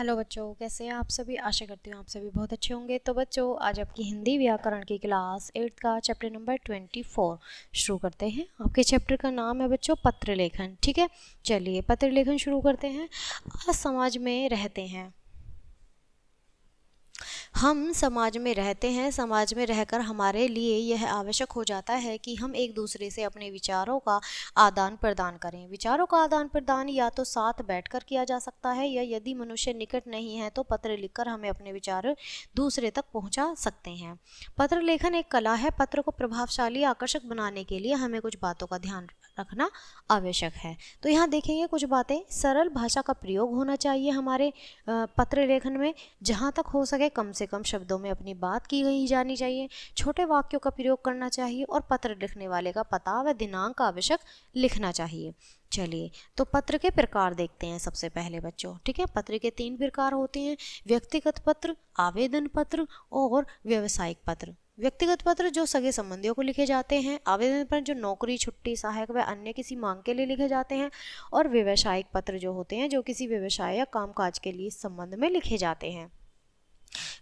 Hello बच्चों, कैसे हैं आप सभी। आशा करती हूँ आप सभी बहुत अच्छे होंगे। तो बच्चों, आज आपकी हिंदी व्याकरण की क्लास 8 का चैप्टर नंबर 24 शुरू करते हैं। आपके चैप्टर का नाम है बच्चों पत्र लेखन। ठीक है, चलिए पत्र लेखन शुरू करते हैं। आज समाज में रहते हैं, हम समाज में रहते हैं। समाज में रहकर हमारे लिए यह आवश्यक हो जाता है कि हम एक दूसरे से अपने विचारों का आदान प्रदान करें। विचारों का आदान प्रदान या तो साथ बैठकर किया जा सकता है, या यदि मनुष्य निकट नहीं है तो पत्र लिखकर हमें अपने विचार दूसरे तक पहुंचा सकते हैं। पत्र लेखन एक कला है। पत्र को प्रभावशाली आकर्षक बनाने के लिए हमें कुछ बातों का ध्यान रखना आवश्यक है। तो यहाँ देखेंगे कुछ बातें। सरल भाषा का प्रयोग होना चाहिए हमारे पत्र लेखन में। जहाँ तक हो सके कम से कम शब्दों में अपनी बात की गई जानी चाहिए। छोटे वाक्यों का प्रयोग करना चाहिए और पत्र लिखने वाले का पता व दिनांक आवश्यक लिखना चाहिए। चलिए, तो पत्र के प्रकार देखते हैं सबसे पहले बच्चों। ठीक है, पत्र के 3 प्रकार होते हैं: व्यक्तिगत पत्र, आवेदन पत्र और व्यावसायिक पत्र। व्यक्तिगत पत्र जो सगे संबंधियों को लिखे जाते हैं, आवेदन पत्र जो नौकरी, छुट्टी, सहायक व अन्य किसी मांग के लिए लिखे जाते हैं, और व्यावसायिक पत्र जो होते हैं जो किसी व्यवसाय या कामकाज के लिए इस संबंध में लिखे जाते हैं।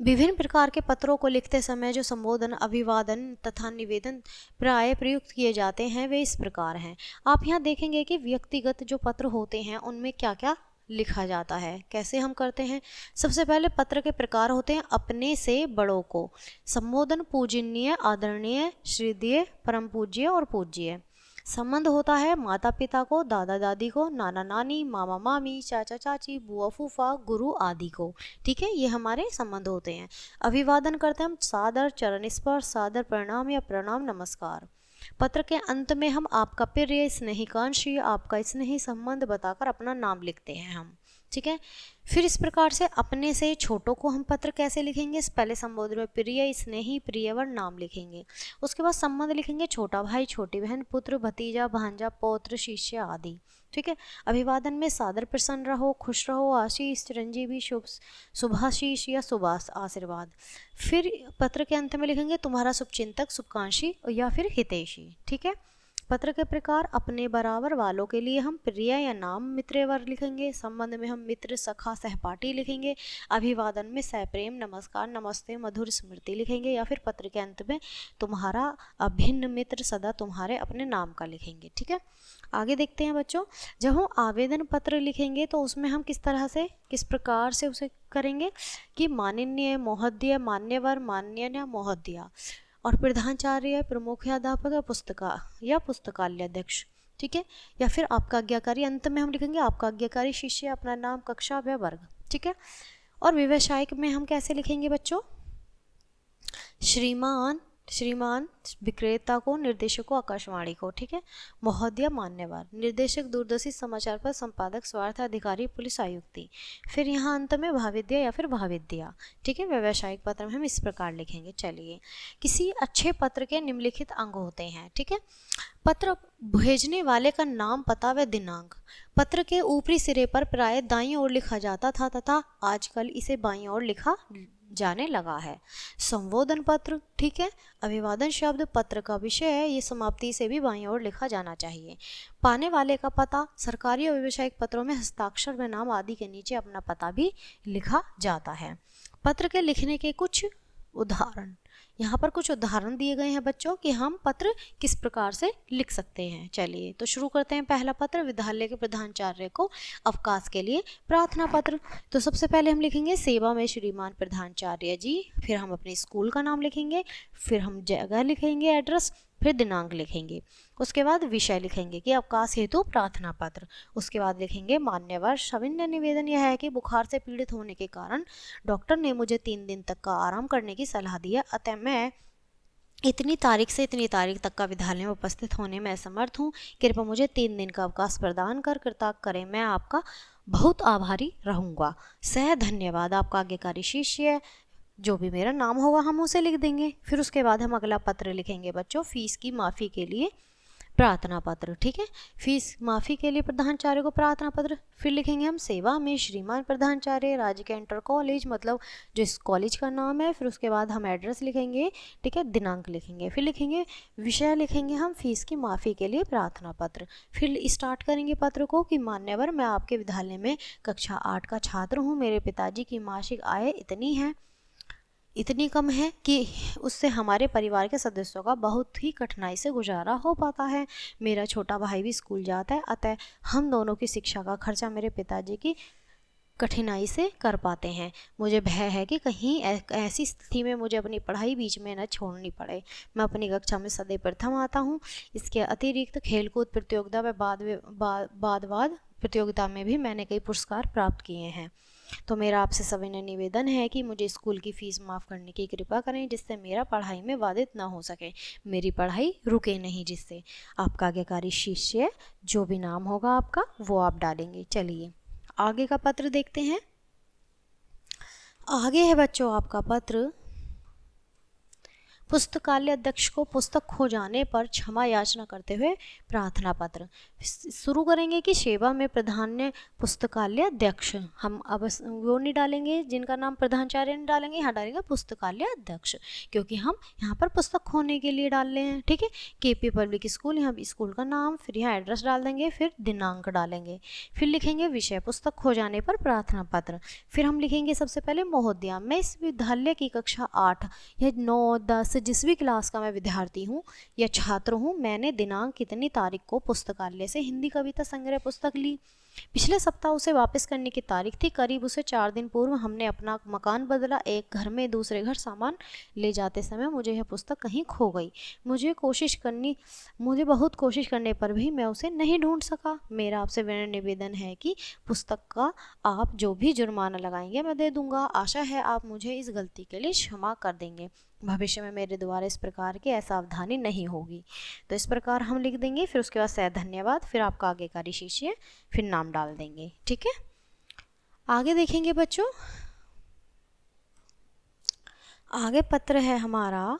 विभिन्न प्रकार के पत्रों को लिखते समय जो संबोधन, अभिवादन तथा निवेदन प्राय प्रयुक्त किए जाते हैं वे इस प्रकार हैं। आप यहाँ देखेंगे कि व्यक्तिगत जो पत्र होते हैं उनमें क्या क्या लिखा जाता है, कैसे हम करते हैं। सबसे पहले पत्र के प्रकार होते हैं अपने से बड़ों को। संबोधन पूजनीय, आदरणीय, श्रद्धेय, परम पूज्य और पूज्य। संबंध होता है माता पिता को, दादा दादी को, नाना नानी, मामा मामी, चाचा चाची, बुआ फूफा, गुरु आदि को। ठीक है, ये हमारे संबंध होते हैं। अभिवादन करते हैं हम सादर, चरण स्पर्श, सादर प्रणाम या प्रणाम नमस्कार। पत्र के अंत में हम आपका प्रिय, स्नेहिकांक्षी, आपका स्नेही संबंध बताकर अपना नाम लिखते हैं हम। ठीक है, फिर इस प्रकार से अपने से छोटों को हम पत्र कैसे लिखेंगे। पहले संबोधन में प्रिय, स्नेही, प्रियवर नाम लिखेंगे। उसके बाद संबंध लिखेंगे छोटा भाई, छोटी बहन, पुत्र, भतीजा, भांजा, पौत्र, शिष्य आदि। ठीक है, अभिवादन में सादर, प्रसन्न रहो, खुश रहो, आशीष, चिरंजीवी, शुभ, शुभाशीष या शुभास आशीर्वाद। फिर पत्र के अंत में लिखेंगे तुम्हारा शुभचिंतक, शुभकांक्षी या फिर हितैषी। ठीक है, पत्र के प्रकार अपने बराबर वालों के लिए हम प्रिय या नाम मित्रवर लिखेंगे। संबंध में हम मित्र, सखा, सहपाठी लिखेंगे। अभिवादन में सप्रेम, नमस्कार, नमस्ते, मधुर स्मृति लिखेंगे। या फिर पत्र के अंत में तुम्हारा अभिन्न मित्र सदा तुम्हारे अपने नाम का लिखेंगे। ठीक है, आगे देखते हैं बच्चों। जब हम आवेदन पत्र लिखेंगे तो उसमें हम किस तरह से, किस प्रकार से उसे करेंगे कि माननीय, महोदय, मान्यवर, माननीय, महोदया, और प्रधानाचार्य, प्रमुखाध्यापक या पुस्तकालय अध्यक्ष। ठीक है, या फिर आपका आज्ञाकारी। अंत में हम लिखेंगे आपका आज्ञाकारी शिष्य, अपना नाम, कक्षा व वर्ग। ठीक है, और व्यावसायिक में हम कैसे लिखेंगे बच्चों। श्रीमान विक्रेता को, निर्देशक को, आकाशवाणी को। ठीक है, महोदय, मान्यवर, निर्देशक, दूरदर्शी समाचार पर संपादक, स्वार्थ अधिकारी, पुलिस आयुक्ति। फिर यहाँ अंत में भाविद्या या फिर भाविद्या। ठीक है, व्यावसायिक पत्र में हम इस प्रकार लिखेंगे। चलिए, किसी अच्छे पत्र के निम्नलिखित अंग होते हैं। ठीक है, पत्र भेजने वाले का नाम, पता व दिनांक। पत्र के ऊपरी सिरे पर प्राय दाईं ओर लिखा जाता था तथा आजकल इसे बाईं ओर लिखा जाने लगा है। संबोधन पत्र। ठीक है, अभिवादन शब्द पत्र का विषय है, ये समाप्ति से भी बाईं ओर लिखा जाना चाहिए। पाने वाले का पता। सरकारी और व्यावसायिक पत्रों में हस्ताक्षर व नाम आदि के नीचे अपना पता भी लिखा जाता है। पत्र के लिखने के कुछ उदाहरण, यहाँ पर कुछ उदाहरण दिए गए हैं बच्चों कि हम पत्र किस प्रकार से लिख सकते हैं। चलिए, तो शुरू करते हैं। पहला पत्र, विद्यालय के प्रधानाचार्य को अवकाश के लिए प्रार्थना पत्र। तो सबसे पहले हम लिखेंगे सेवा में श्रीमान प्रधानाचार्य जी। फिर हम अपने स्कूल का नाम लिखेंगे, फिर हम जगह लिखेंगे, एड्रेस, फिर दिनांक लिखेंगे। उसके बाद विषय लिखेंगे कि अवकाश हेतु प्रार्थना पत्र। उसके बाद लिखेंगे मान्यवर। सविनय निवेदन यह है कि बुखार से पीड़ित होने के कारण डॉक्टर ने मुझे 3 दिन तक का आराम करने की सलाह दी है, अतः मैं इतनी तारीख से इतनी तारीख तक का विद्यालय में उपस्थित होने में असमर्थ हूँ। कृपया मुझे 3 दिन का अवकाश प्रदान कर कृतार्थ करें। मैं आपका बहुत आभारी रहूँगा। सह धन्यवाद, आपका आज्ञाकारी शिष्य। जो भी मेरा नाम होगा हम उसे लिख देंगे। फिर उसके बाद हम अगला पत्र लिखेंगे बच्चों फीस की माफ़ी के लिए। प्रार्थना पत्र, ठीक है। फीस माफ़ी के लिए प्रधानाचार्य को प्रार्थना पत्र। फिर लिखेंगे हम सेवा में श्रीमान प्रधानाचार्य राजकीय इंटर कॉलेज, मतलब जो इस कॉलेज का नाम है। फिर उसके बाद हम एड्रेस लिखेंगे, ठीक है, दिनांक लिखेंगे। फिर लिखेंगे विषय, लिखेंगे हम फीस की माफ़ी के लिए प्रार्थना पत्र। फिर स्टार्ट करेंगे पत्र को कि मान्यवर, मैं आपके विद्यालय में कक्षा 8 का छात्र हूँ। मेरे पिताजी की मासिक आय इतनी कम है कि उससे हमारे परिवार के सदस्यों का बहुत ही कठिनाई से गुजारा हो पाता है। मेरा छोटा भाई भी स्कूल जाता है, अतः हम दोनों की शिक्षा का खर्चा मेरे पिताजी की कठिनाई से कर पाते हैं। मुझे भय है कि कहीं ऐसी स्थिति में मुझे अपनी पढ़ाई बीच में न छोड़नी पड़े। मैं अपनी कक्षा में सदैव प्रथम आता हूँ। इसके अतिरिक्त खेलकूद प्रतियोगिता व वाद प्रतियोगिता में भी मैंने कई पुरस्कार प्राप्त किए हैं। तो मेरा आपसे सविनय निवेदन है कि मुझे स्कूल की फ़ीस माफ़ करने की कृपा करें, जिससे मेरा पढ़ाई में बाधित ना हो सके, मेरी पढ़ाई रुके नहीं, जिससे आपका आज्ञाकारी शिष्य, जो भी नाम होगा आपका वो आप डालेंगे। चलिए आगे का पत्र देखते हैं। आगे है बच्चों आपका पत्र, पुस्तकालय अध्यक्ष को पुस्तक खो जाने पर क्षमा याचना करते हुए प्रार्थना पत्र। शुरू करेंगे कि सेवा में प्रधान पुस्तकालय अध्यक्ष, हम अब वो नहीं डालेंगे जिनका नाम प्रधानाचार्य नहीं डालेंगे, यहाँ डालेंगे पुस्तकालय अध्यक्ष, क्योंकि हम यहाँ पर पुस्तक खोने के लिए डाल रहे हैं, ठीक है। केपी पब्लिक स्कूल, यहाँ स्कूल का नाम, फिर यहाँ एड्रेस डाल देंगे, फिर दिनांक डालेंगे। फिर लिखेंगे विषय पुस्तक खो जाने पर प्रार्थना पत्र। फिर हम लिखेंगे सबसे पहले महोदया, मैं इस विद्यालय की कक्षा 8 या 9, 10 जिस भी क्लास का मैं विद्यार्थी हूँ या छात्र हूँ, मैंने दिनांक कितनी तारीख को पुस्तकालय से हिंदी कविता संग्रह पुस्तक ली। पिछले सप्ताह उसे वापस करने की तारीख थी। करीब उसे 4 दिन पूर्व हमने अपना मकान बदला। एक घर में दूसरे घर सामान ले जाते समय मुझे यह पुस्तक कहीं खो गई। मुझे बहुत कोशिश करने पर भी मैं उसे नहीं ढूंढ सका। मेरा आपसे विनम्र निवेदन है कि पुस्तक का आप जो भी जुर्माना लगाएंगे मैं दे दूंगा। आशा है आप मुझे इस गलती के लिए क्षमा कर देंगे। भविष्य में मेरे द्वारा इस प्रकार की असावधानी नहीं होगी। तो इस प्रकार हम लिख देंगे। फिर उसके बाद से धन्यवाद, फिर आपका आज्ञाकारी शिष्य, फिर नाम डाल देंगे, ठीक है। आगे देखेंगे बच्चों, आगे पत्र है हमारा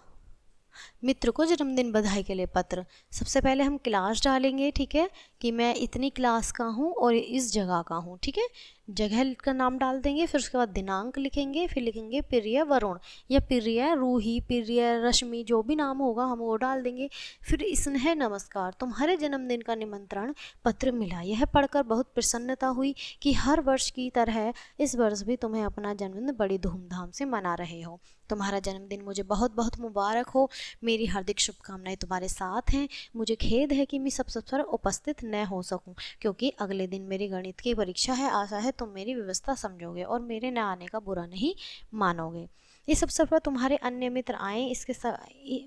मित्र को जन्मदिन बधाई के लिए पत्र। सबसे पहले हम क्लास डालेंगे, ठीक है, कि मैं इतनी क्लास का हूँ और इस जगह का हूँ, ठीक है, जगह का नाम डाल देंगे। फिर उसके बाद दिनांक लिखेंगे। फिर लिखेंगे प्रिय वरुण या प्रिय रूही, प्रिय रश्मि, जो भी नाम होगा हम वो डाल देंगे। फिर स्नेह नमस्कार, तुम्हारे जन्मदिन का निमंत्रण पत्र मिला। यह पढ़कर बहुत प्रसन्नता हुई कि हर वर्ष की तरह इस वर्ष भी तुम्हें अपना जन्मदिन बड़ी धूमधाम से मना रहे हो। तुम्हारा जन्मदिन मुझे बहुत बहुत मुबारक हो। मेरी हार्दिक शुभकामनाएं तुम्हारे साथ हैं। मुझे खेद है कि मैं सब पर उपस्थित न हो सकूं, क्योंकि अगले दिन मेरी गणित की परीक्षा है। आशा है तुम मेरी व्यवस्था समझोगे और मेरे न आने का बुरा नहीं मानोगे। इस अवसर पर तुम्हारे अन्य मित्र आए,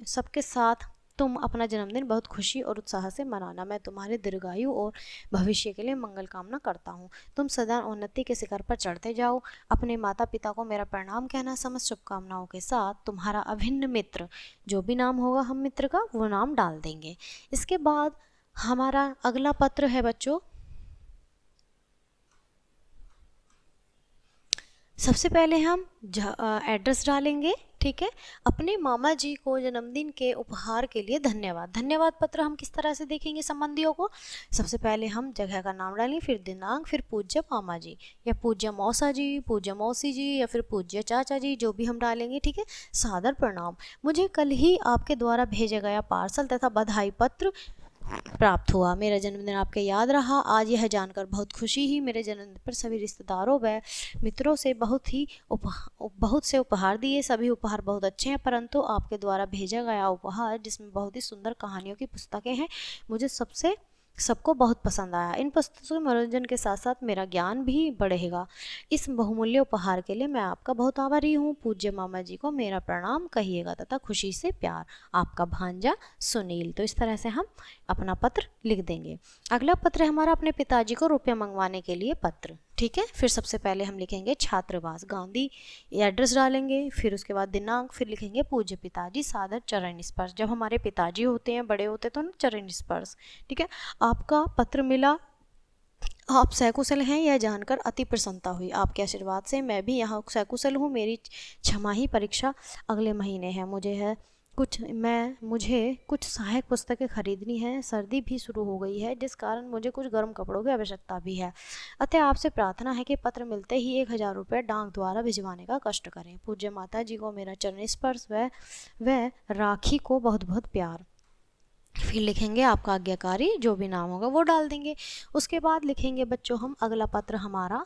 सबके साथ तुम अपना जन्मदिन बहुत खुशी और उत्साह से मनाना। मैं तुम्हारे दीर्घायु और भविष्य के लिए मंगल कामना करता हूँ। तुम सदा उन्नति के शिखर पर चढ़ते जाओ। अपने माता पिता को मेरा प्रणाम कहना। समस्त शुभकामनाओं के साथ तुम्हारा अभिन्न मित्र। जो भी नाम होगा हम मित्र का वो नाम डाल देंगे। इसके बाद हमारा अगला पत्र है बच्चों, सबसे पहले हम एड्रेस डालेंगे, ठीक है। अपने मामा जी को जन्मदिन के उपहार के लिए धन्यवाद। धन्यवाद पत्र हम किस तरह से देखेंगे संबंधियों को। सबसे पहले हम जगह का नाम डालेंगे, फिर दिनांक, फिर पूज्य मामा जी या पूज्य मौसा जी, पूज्य मौसी जी या फिर पूज्य चाचा जी, जो भी हम डालेंगे, ठीक है। सादर प्रणाम, मुझे कल ही आपके द्वारा भेजा गया पार्सल तथा बधाई पत्र प्राप्त हुआ। मेरा जन्मदिन आपके याद रहा। आज यह जानकर बहुत खुशी हुई। मेरे जन्मदिन पर सभी रिश्तेदारों व मित्रों से बहुत से उपहार दिए। सभी उपहार बहुत अच्छे हैं, परंतु आपके द्वारा भेजा गया उपहार जिसमें बहुत ही सुंदर कहानियों की पुस्तकें हैं, मुझे सबको बहुत पसंद आया। इन पुस्तकों के मनोरंजन के साथ साथ मेरा ज्ञान भी बढ़ेगा। इस बहुमूल्य उपहार के लिए मैं आपका बहुत आभारी हूँ। पूज्य मामा जी को मेरा प्रणाम कहिएगा तथा खुशी से प्यार, आपका भांजा सुनील। तो इस तरह से हम अपना पत्र लिख देंगे। अगला पत्र है हमारा अपने पिताजी को रुपये मंगवाने के लिए पत्र, ठीक है। फिर सबसे पहले हम लिखेंगे छात्रावास गांधी, एड्रेस डालेंगे। फिर उसके बाद दिनांक, फिर लिखेंगे पूज्य पिताजी सादर चरण स्पर्श। जब हमारे पिताजी होते हैं, बड़े होते तो चरण स्पर्श, ठीक है। आपका पत्र मिला, आप सकुशल हैं, यह जानकर अति प्रसन्नता हुई। आपके आशीर्वाद से मैं भी यहाँ सकुशल हूँ। मेरी छमाही परीक्षा अगले महीने है। मुझे यह मुझे कुछ सहायक पुस्तकें खरीदनी है। सर्दी भी शुरू हो गई है, जिस कारण मुझे कुछ गर्म कपड़ों की आवश्यकता भी है। अतः आपसे प्रार्थना है कि पत्र मिलते ही 1000 रुपये डाक द्वारा भिजवाने का कष्ट करें। पूज्य माता जी को मेरा चरण स्पर्श व राखी को बहुत बहुत प्यार। फिर लिखेंगे आपका आज्ञाकारी, जो भी नाम होगा वो डाल देंगे। उसके बाद लिखेंगे बच्चों हम अगला पत्र हमारा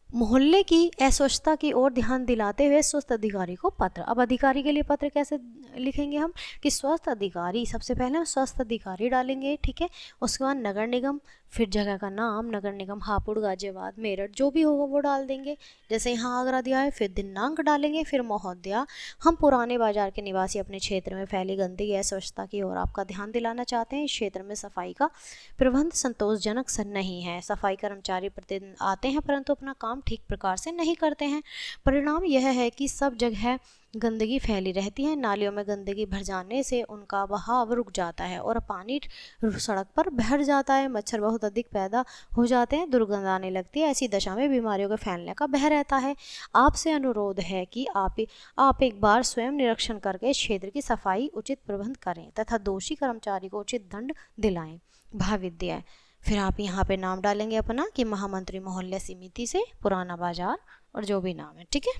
मोहल्ले की अस्वच्छता की ओर ध्यान दिलाते हुए स्वस्थ अधिकारी को पत्र। अब अधिकारी के लिए पत्र कैसे लिखेंगे हम कि स्वस्थ अधिकारी, सबसे पहले हम स्वस्थ अधिकारी डालेंगे, ठीक है। उसके बाद नगर निगम, फिर जगह का नाम, नगर निगम हापुड़, गाजियाबाद, मेरठ, जो भी होगा वो डाल देंगे। जैसे यहाँ आगरा दिया है, फिर दिनांक डालेंगे, फिर महोदया हम पुराने बाजार के निवासी अपने क्षेत्र में फैली गंदगी अस्वच्छता की ओर आपका ध्यान दिलाना चाहते हैं। इस क्षेत्र में सफाई का प्रबंध संतोषजनक नहीं है। सफाई कर्मचारी प्रतिदिन आते हैं परंतु अपना काम ठीक प्रकार से नहीं करते हैं। परिणाम यह है कि सब जगह गंदगी फैली रहती है। नालियों में गंदगी भर जाने से उनका बहाव रुक जाता है और पानी सड़क पर भर जाता है। मच्छर बहुत अधिक पैदा हो जाते हैं, दुर्गंध आने लगती है। ऐसी दशा में बीमारियों के फैलने का भय रहता है। आपसे अनुरोध है कि आप एक बार स्वयं निरीक्षण करके इस क्षेत्र की सफाई उचित प्रबंध करें तथा दोषी कर्मचारी को उचित दंड दिलाएं। भाविद्या। फिर आप यहाँ पे नाम डालेंगे अपना कि महामंत्री मोहल्ला समिति से, पुराना बाजार, और जो भी नाम है, ठीक है।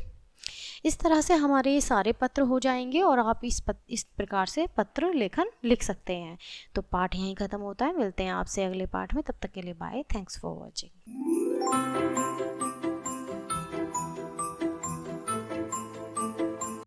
इस तरह से हमारे ये सारे पत्र हो जाएंगे और आप इस प्रकार से पत्र लेखन लिख सकते हैं। तो पाठ यहीं ख़त्म होता है। मिलते हैं आपसे अगले पाठ में, तब तक के लिए बाय। Thanks for watching.